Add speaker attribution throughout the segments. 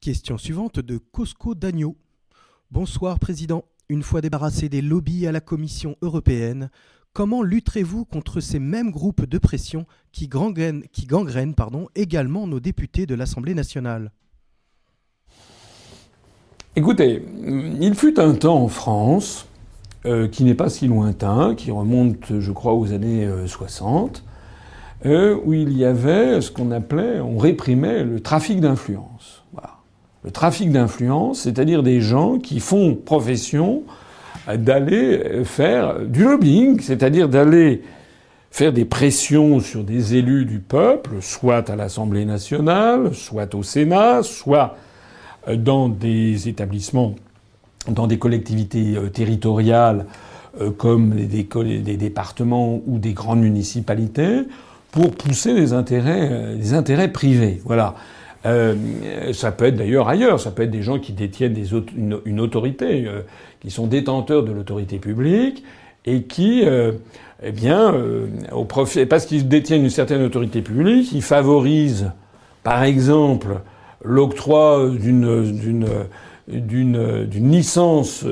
Speaker 1: Question suivante de Cosco Dagno. Bonsoir Président. Une fois débarrassé des lobbies à la Commission européenne, comment lutterez-vous contre ces mêmes groupes de pression qui gangrènent également nos députés de l'Assemblée nationale?
Speaker 2: Écoutez, il fut un temps en France, qui n'est pas si lointain, qui remonte, je crois, aux années 60, où il y avait ce qu'on appelait, on réprimait le trafic d'influence. Voilà. Le trafic d'influence, c'est-à-dire des gens qui font profession d'aller faire du lobbying, c'est-à-dire d'aller faire des pressions sur des élus du peuple, soit à l'Assemblée nationale, soit au Sénat, soit dans des établissements, dans des collectivités territoriales comme des départements ou des grandes municipalités, pour pousser des intérêts privés. Voilà. Ça peut être d'ailleurs ailleurs, ça peut être des gens qui détiennent une autorité, qui sont détenteurs de l'autorité publique et qui, parce qu'ils détiennent une certaine autorité publique, ils favorisent, par exemple, l'octroi d'une licence.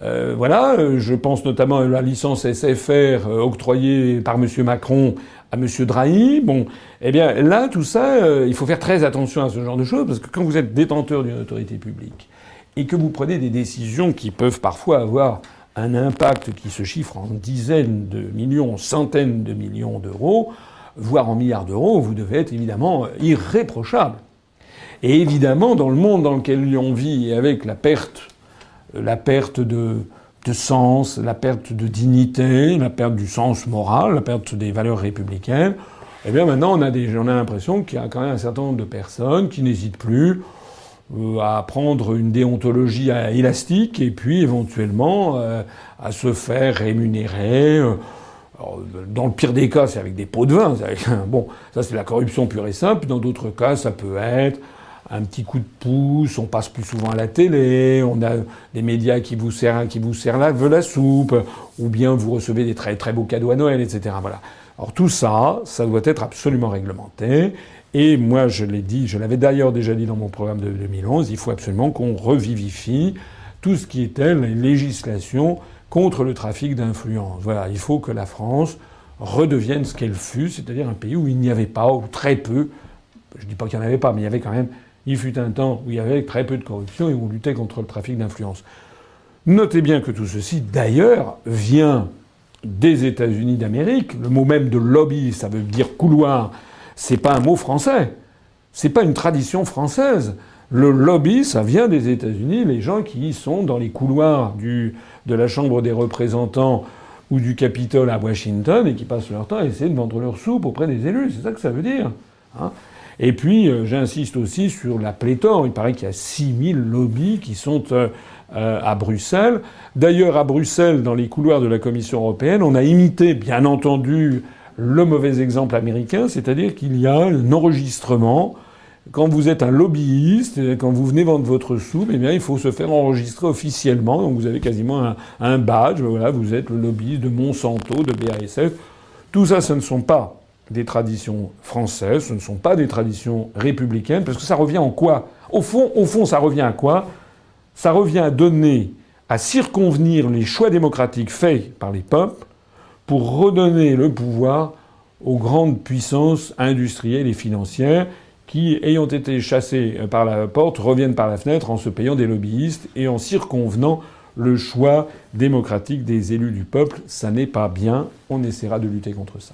Speaker 2: Je pense notamment à la licence SFR octroyée par M. Macron à M. Drahi. Bon, eh bien là, tout ça, il faut faire très attention à ce genre de choses, parce que quand vous êtes détenteur d'une autorité publique et que vous prenez des décisions qui peuvent parfois avoir un impact qui se chiffre en dizaines de millions, en centaines de millions d'euros, voire en milliards d'euros, vous devez être évidemment irréprochable. Et évidemment, dans le monde dans lequel on vit, avec la perte de sens, la perte de dignité, la perte du sens moral, la perte des valeurs républicaines, eh bien maintenant on a l'impression qu'il y a quand même un certain nombre de personnes qui n'hésitent plus à prendre une déontologie élastique et puis éventuellement à se faire rémunérer. Alors, dans le pire des cas, c'est avec des pots de vin. Bon, ça c'est la corruption pure et simple. Dans d'autres cas, ça peut être un petit coup de pouce, on passe plus souvent à la télé, on a des médias qui vous servent la soupe, ou bien vous recevez des très très beaux cadeaux à Noël, etc. Voilà. Alors tout ça, ça doit être absolument réglementé. Et moi, je l'ai dit, je l'avais d'ailleurs déjà dit dans mon programme de 2011, il faut absolument qu'on revivifie tout ce qui était la législation contre le trafic d'influence. Voilà, il faut que la France redevienne ce qu'elle fut, c'est-à-dire un pays où il n'y avait pas, ou très peu, je dis pas qu'il n'y en avait pas, mais il y avait quand même, il fut un temps où il y avait très peu de corruption et où on luttait contre le trafic d'influence. Notez bien que tout ceci, d'ailleurs, vient des États-Unis d'Amérique. Le mot même de lobby, ça veut dire couloir. C'est pas un mot français. C'est pas une tradition française. Le lobby, ça vient des États-Unis. Les gens qui sont dans les couloirs de la Chambre des représentants ou du Capitole à Washington et qui passent leur temps à essayer de vendre leur soupe auprès des élus. C'est ça que ça veut dire. Hein. Et puis, j'insiste aussi sur la pléthore. Il paraît qu'il y a 6000 lobbies qui sont à Bruxelles. D'ailleurs, à Bruxelles, dans les couloirs de la Commission européenne, on a imité, bien entendu, le mauvais exemple américain, c'est-à-dire qu'il y a un enregistrement. Quand vous êtes un lobbyiste, quand vous venez vendre votre soupe, eh bien, il faut se faire enregistrer officiellement. Donc, vous avez quasiment un badge. Voilà, vous êtes le lobbyiste de Monsanto, de BASF. Tout ça, ce ne sont pas des traditions françaises, ce ne sont pas des traditions républicaines, parce que ça revient en quoi ? Au fond, ça revient à quoi ? Ça revient à circonvenir les choix démocratiques faits par les peuples pour redonner le pouvoir aux grandes puissances industrielles et financières qui, ayant été chassées par la porte, reviennent par la fenêtre en se payant des lobbyistes et en circonvenant le choix démocratique des élus du peuple. Ça n'est pas bien. On essaiera de lutter contre ça.